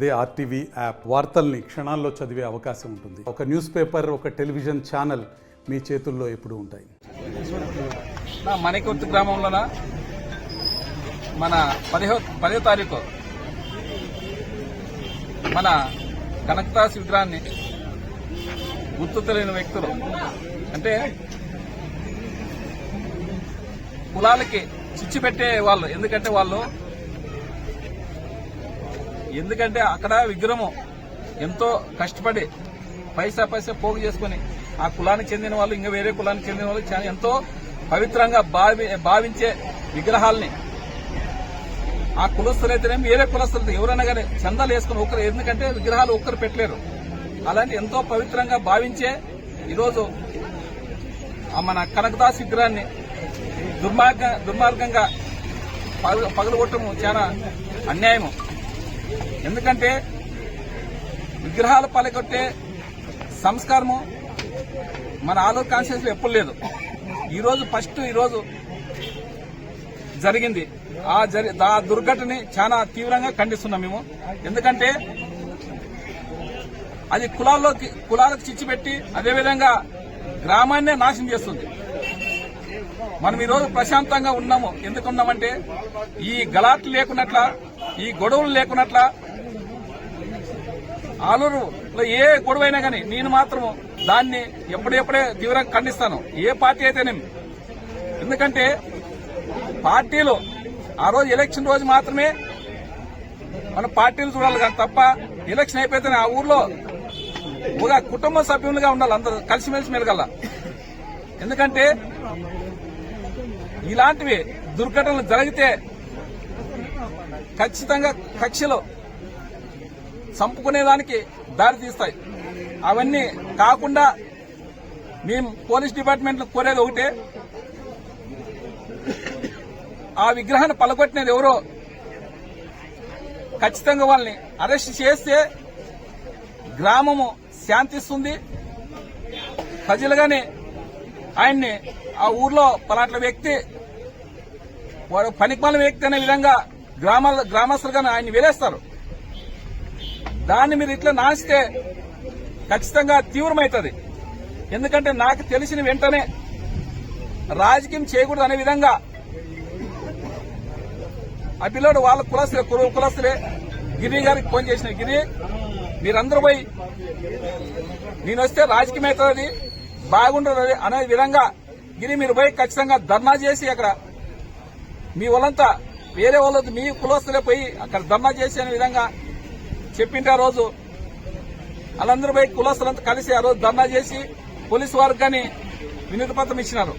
అదే RTV app వార్తల్ని క్షణాల్లో చదివే అవకాశం ఉంటుంది. ఒక న్యూస్ పేపర్, ఒక టెలివిజన్ ఛానల్ మీ చేతుల్లో ఎప్పుడూ ఉంటాయి. మణికుర్తి గ్రామంలోన మన 10వ తారీఖు మన కనకదాస్ విగ్రహాన్ని గుర్తు తెలియని వ్యక్తులు అంటే కులాలకి చిచ్చు పెట్టే వాళ్ళు. ఎందుకంటే అక్కడ విగ్రహము ఎంతో కష్టపడి పైసా పోగు చేసుకుని ఆ కులానికి చెందిన వాళ్ళు ఇంకా వేరే కులానికి చెందిన వాళ్ళు చాలా ఎంతో పవిత్రంగా భావించే విగ్రహాలని ఆ కులస్తులైతేనే వేరే కులస్తులతో ఎవరైనా కానీ చందాలు వేసుకుని ఒకరు, ఎందుకంటే విగ్రహాలు ఒక్కరు పెట్టలేరు. అలాంటి ఎంతో పవిత్రంగా భావించే ఈరోజు మన కనకదాస్ విగ్రహాన్ని దుర్మార్గంగా పగలగొట్టము చాలా అన్యాయము. ఎందుకంటే విగ్రహాలు పలగొట్టే సంస్కారము మన ఆలూరు కాన్స్టిట్యూన్సీ లో ఎప్పుడు లేదు. ఈరోజు జరిగింది. ఆ దుర్ఘటనని చాలా తీవ్రంగా ఖండిస్తున్నాం మేము. ఎందుకంటే అది కులాలకు చిచ్చు పెట్టి అదేవిధంగా గ్రామాన్నే నాశనం చేస్తుంది. మనం ఈరోజు ప్రశాంతంగా ఉన్నాము. ఎందుకున్నామంటే ఈ గలాట్లు లేకున్నట్ల, ఈ గొడవలు లేకున్నట్ల, ఆలూరులో ఏ గొడవైనా కానీ నేను మాత్రం దాన్ని ఎప్పుడెప్పుడే తీవ్రంగా ఖండిస్తాను, ఏ పార్టీ అయితేనేమి. ఎందుకంటే పార్టీలు ఆ రోజు ఎలక్షన్ రోజు మాత్రమే మన పార్టీలు చూడాలి కానీ తప్ప ఎలక్షన్ అయిపోతేనే ఆ ఊర్లో ఒక కుటుంబ సభ్యులుగా ఉండాలి, అందరూ కలిసిమెలిసి మెలగల. ఎందుకంటే ఇలాంటివి దుర్ఘటనలు జరిగితే ఖచ్చితంగా కక్షలు చంపుకునేదానికి దారి తీస్తాయి. అవన్నీ కాకుండా మేము పోలీస్ డిపార్ట్మెంట్ కోరేది ఒకటే, ఆ విగ్రహాన్ని పలగొట్టినది ఎవరో ఖచ్చితంగా వాళ్ళని అరెస్ట్ చేస్తే గ్రామము శాంతిస్తుంది. ప్రజలుగానే ఆయన్ని ఆ ఊర్లో పలాట్ల వ్యక్తి పనికిమాల వ్యక్తి అనే విధంగా గ్రామస్తులుగానే ఆయన్ని వేలేస్తారు. దాన్ని మీరు ఇట్లా నాశిస్తే ఖచ్చితంగా తీవ్రమవుతుంది. ఎందుకంటే నాకు తెలిసిన వెంటనే రాజకీయం చేయకూడదు అనే విధంగా ఆ పిల్లడు వాళ్ళ కులస్తులే గిరి గారికి ఫోన్ చేసిన, గిరి మీరందరూ పోయి నేను వస్తే రాజకీయం అవుతుంది, బాగుంటుంది అనే విధంగా గిరి మీరు పోయి ఖచ్చితంగా ధర్నా చేసి అక్కడ మీ వాళ్ళంతా వేరే వాళ్ళతో మీ కులస్తులే పోయి అక్కడ ధర్నా చేసి అనే విధంగా చెప్పింటే ఆ రోజు వాళ్ళందరూ పోయి కులస్తులంతా కలిసి ఆ రోజు ధర్నా చేసి పోలీసు వారికి కానీ వినతి పత్రం ఇచ్చినారు.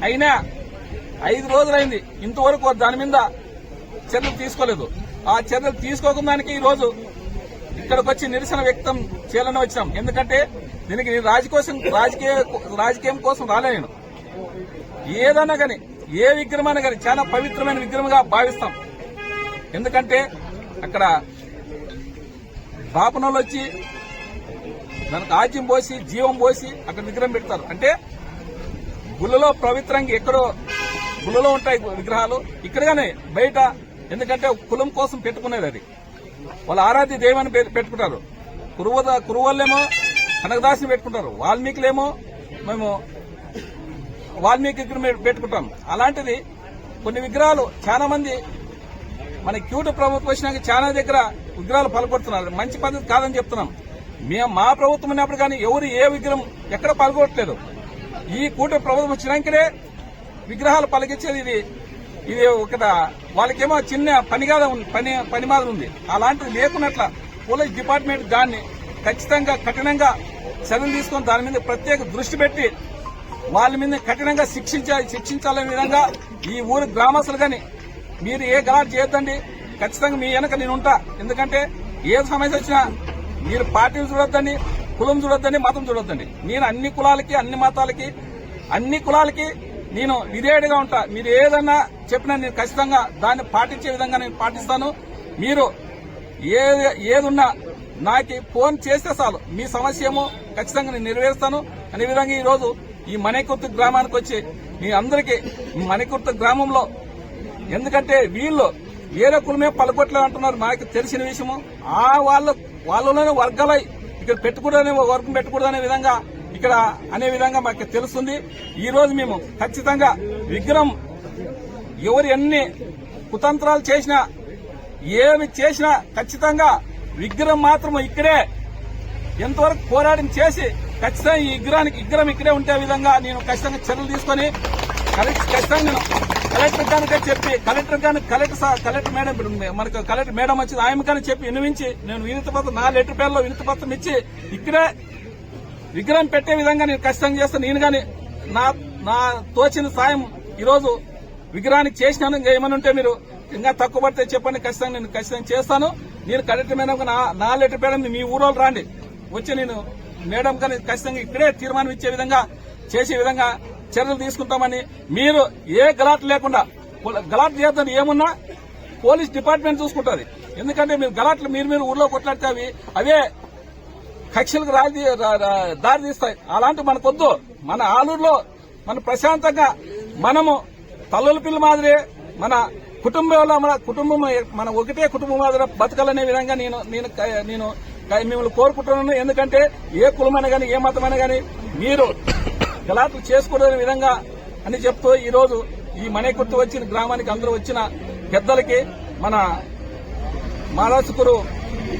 అయినా 5 రోజులైంది, ఇంతవరకు దాని మీద చర్యలు తీసుకోలేదు. ఆ చర్యలు తీసుకోకుందానికి ఈ రోజు ఇక్కడికి వచ్చి నిరసన వ్యక్తం చేయాలని వచ్చాం. ఎందుకంటే దీనికి రాజకీయం కోసం రాలేను. ఏదన్నా కానీ ఏ విగ్రహమైనా కానీ చాలా పవిత్రమైన విగ్రహంగా భావిస్తాం. ఎందుకంటే అక్కడ బాపనోళ్ళు వచ్చి దానికి ఆజ్యం పోసి జీవం పోసి అక్కడ విగ్రహం పెడతారు. అంటే గుళ్ళలో పవిత్రంగా ఎక్కడో గుళ్ళలో ఉంటాయి విగ్రహాలు, ఇక్కడగానే బయట. ఎందుకంటే కులం కోసం పెట్టుకునేది అది, వాళ్ళ ఆరాధ్య దైవాన్ని పెట్టుకుంటారు. కురువల్లేమో కనకదాసిని పెట్టుకుంటారు, వాల్మీకులేమో మేము వాల్మీకి విగ్రహం పెట్టుకుంటాం. అలాంటిది కొన్ని విగ్రహాలు చాలా మంది మన క్యూట్ ప్రభుత్వం వచ్చినాక చాలా దగ్గర విగ్రహాలు పలకొడుతున్నారు. మంచి పద్ధతి కాదని చెప్తున్నాం. మా ప్రభుత్వం ఉన్నప్పుడు కానీ ఎవరు ఏ విగ్రహం ఎక్కడ పలకొట్టలేదు. ఈ కూటమి ప్రభుత్వం వచ్చినాకనే విగ్రహాలు పలికించేది. ఇది ఒకట వాళ్ళకేమో చిన్న పని మాదిరి ఉంది. అలాంటిది లేకున్నట్ల పోలీస్ డిపార్ట్మెంట్ దాన్ని ఖచ్చితంగా కఠినంగా చర్యలు తీసుకొని దాని మీద ప్రత్యేక దృష్టి పెట్టి వాళ్ళ మీద కఠినంగా శిక్షించాలనే విధంగా ఈ ఊరు గ్రామస్తులు కానీ మీరు ఏ గలాట్ చేయొద్దండి, ఖచ్చితంగా మీ వెనక నేను ఉంటా. ఎందుకంటే ఏ సమస్య వచ్చినా మీరు పార్టీలు చూడొద్దండి, కులం చూడొద్దండి, మతం చూడొద్దండి. నేను అన్ని కులాలకి, అన్ని మతాలకి, అన్ని కులాలకి నేను విధేయుడిగా ఉంటా. మీరు ఏదన్నా చెప్పినా నేను ఖచ్చితంగా దాన్ని పాటించే విధంగా నేను పాటిస్తాను. మీరు ఏదున్నా నాకు ఫోన్ చేస్తే చాలు, మీ సమస్య ఏమో ఖచ్చితంగా నేను నెరవేరుస్తాను అనే విధంగా ఈరోజు ఈ మణికుర్తి గ్రామానికి వచ్చి మీ అందరికీ మణికుర్తి గ్రామంలో, ఎందుకంటే వీళ్ళు వేరే కులమే పలకొట్లేదు అంటున్నారు. మాకు తెలిసిన విషయము ఆ వాళ్ళలోనే వర్గాలై ఇక్కడ పెట్టకూడదనే వర్గం పెట్టకూడదనే విధంగా ఇక్కడ అనే విధంగా మాకు తెలుస్తుంది. ఈ రోజు మేము ఖచ్చితంగా విగ్రహం ఎవరు ఎన్ని కుతంత్రాలు చేసినా ఏమి చేసినా ఖచ్చితంగా విగ్రహం మాత్రం ఇక్కడే ఎంతవరకు పోరాటం చేసి ఖచ్చితంగా ఈ విగ్రహం ఇక్కడే ఉండే విధంగా నేను ఖచ్చితంగా చర్యలు తీసుకొని ఖచ్చితంగా నేను కలెక్టర్ కనుక చెప్పి కలెక్టర్ మేడం మనకు కలెక్టర్ మేడం వచ్చింది ఆయన కానీ చెప్పి వినిపించి నేను వినతి పత్రం నా లెటర్ పేరులో వినతి పత్రం ఇచ్చి ఇక్కడే విగ్రహం పెట్టే విధంగా నేను ఖచ్చితంగా చేస్తాను. నేను కానీ నా తోచిన సాయం ఈరోజు విగ్రహానికి చేసినాను. ఇంకా ఏమైనా ఉంటే మీరు ఇంకా తక్కువ పడితే చెప్పండి, నేను ఖచ్చితంగా చేస్తాను. నేను కలెక్టర్ మేడం నా లెటర్ పేరు మీ ఊరోళ్ళు రాండి వచ్చి నేను మేడం కానీ ఖచ్చితంగా ఇక్కడే తీర్మానం ఇచ్చే విధంగా చేసే విధంగా చర్యలు తీసుకుంటామని మీరు ఏ గలాట్ లేకుండా గలాట్ చేద్దాం ఏమున్నా పోలీస్ డిపార్ట్మెంట్ చూసుకుంటుంది. ఎందుకంటే మీరు గలాట్లు మీరు ఊర్లో కొట్లాడితే అవే కక్షలకు దారి తీస్తాయి. అలాంటి మనకొద్దు. మన ఆలూరులో మన ప్రశాంతంగా మనము తల్లుల పిల్ల మాదిరి మన కుటుంబంలో మన ఒకటే కుటుంబం మాదిరి బతకాలనే విధంగా నేను మిమ్మల్ని కోరుకుంటున్నాను. ఎందుకంటే ఏ కులమైనా గానీ ఏ మతమైనా గానీ మీరు గలాట్లు చేసుకోలేని విధంగా అని చెప్తూ ఈ రోజు ఈ మనేకుర్తి వచ్చిన గ్రామానికి అందరూ వచ్చిన పెద్దలకి మన మాదాసుకురు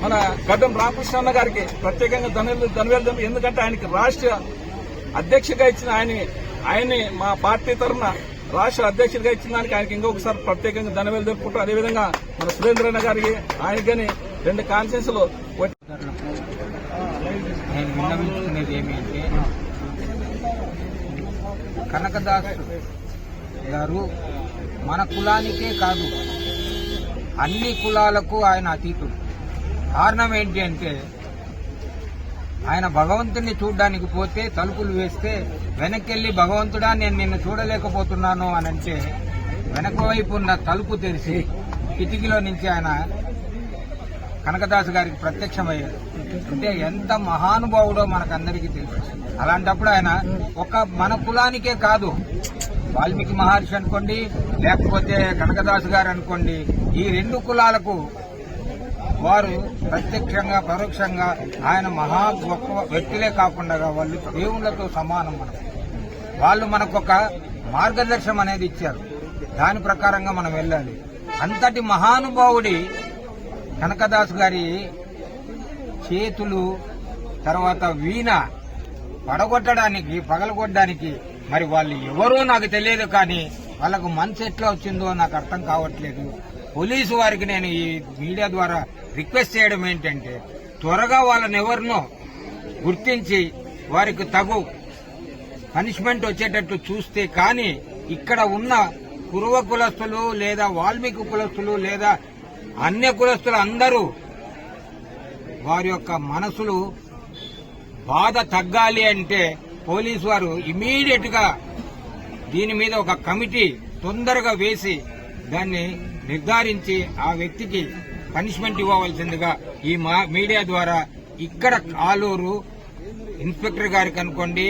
మన గడ్డం రామకృష్ణ గారికి ప్రత్యేకంగా ధన్యవాదాలు. ఎందుకంటే ఆయనకి రాష్ట్ర అధ్యక్షుడిగా ఇచ్చిన ఆయన్ని మా పార్టీ తరఫున రాష్ట్ర అధ్యక్షుడిగా ఇచ్చిన దానికి ఆయనకి ఇంకొకసారి ప్రత్యేకంగా ధన్యవాదాలు తెలుపుకుంటూ అదేవిధంగా మన సురేంద్రన్న గారికి ఆయనకి కానీ 2 కాన్ఫరెన్స్లు నేను విన్నవించుకునేది ఏమి అంటే కనకదాస్ గారు మన కులానికే కాదు అన్ని కులాలకు ఆయన అతీతుడు. కారణం ఏంటి అంటే ఆయన భగవంతుడిని చూడ్డానికి పోతే తలుపులు వేస్తే వెనక్కెళ్లి భగవంతుడా నేను నిన్ను చూడలేకపోతున్నాను అని అంటే వెనక వైపు ఉన్న తలుపు తెరిచి కిటికీలో నుంచి ఆయన కనకదాసు గారికి ప్రత్యక్షమయ్యాడు. అంటే ఎంత మహానుభావుడో మనకందరికీ తెలుసు. అలాంటప్పుడు ఆయన మన కులానికే కాదు వాల్మీకి మహర్షి అనుకోండి లేకపోతే కనకదాసు గారు అనుకోండి, ఈ 2 కులాలకు వారు ప్రత్యక్షంగా పరోక్షంగా ఆయన మహా గొప్ప వ్యక్తులే కాకుండా వాళ్ళు దేవుళ్లతో సమానం. వాళ్ళు మనకొక మార్గదర్శనం అనేది ఇచ్చారు. దాని ప్రకారంగా మనం వెళ్ళాలి. అంతటి మహానుభావుడి కనకదాసు గారి చేతులు తర్వాత వీణ పగలగొట్టడానికి మరి వాళ్ళు ఎవరో నాకు తెలియదు, కానీ వాళ్ళకు మనసు ఎట్లా వచ్చిందో నాకు అర్థం కావట్లేదు. పోలీసు వారికి నేను ఈ మీడియా ద్వారా రిక్వెస్ట్ చేయడం ఏంటంటే త్వరగా వాళ్ళని ఎవరినో గుర్తించి వారికి తగు పనిష్మెంట్ వచ్చేటట్టు చూస్తే కానీ ఇక్కడ ఉన్న కురువ కులస్తులు లేదా వాల్మీకి కులస్తులు లేదా అన్య కులస్తులు అందరూ వారి యొక్క మనసులు బాధ తగ్గాలి అంటే పోలీసు వారు ఇమీడియట్ గా దీని మీద ఒక కమిటీ తొందరగా వేసి దాన్ని నిర్ధారించి ఆ వ్యక్తికి పనిష్మెంట్ ఇవ్వవలసిందిగా ఈ మీడియా ద్వారా ఇక్కడ ఆలూరు ఇన్స్పెక్టర్ గారికి అనుకోండి,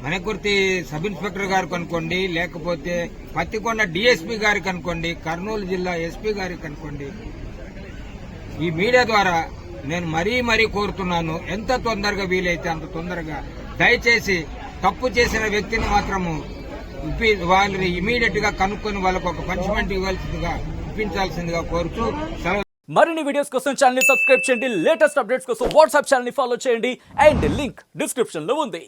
మణికుర్తి సబ్ ఇన్స్పెక్టర్ గారికి అనుకోండి, లేకపోతే పత్తికొండ డీఎస్పీ గారికి అనుకోండి, కర్నూలు జిల్లా ఎస్పీ గారికి అనుకోండి, ఈ మీడియా ద్వారా నేను మరీ కోరుతున్నాను, ఎంత తొందరగా వీలైతే అంత తొందరగా దయచేసి తప్పు చేసిన వ్యక్తిని మాత్రము వాళ్ళని ఇమీడియట్ గా కనుక్కొని వాళ్ళకు ఒక పనిష్మెంట్ ఇప్పించాల్సిందిగా కోరుతూ సెలవు. మరిన్ని వీడియోస్ కోసం ఛానల్ ని సబ్స్క్రైబ్ చేయండి. లేటెస్ట్ అప్డేట్స్ కోసం వాట్సాప్ ఛానల్ ని ఫాలో చేయండి. అండ్ లింక్ డిస్క్రిప్షన్ లో ఉంది.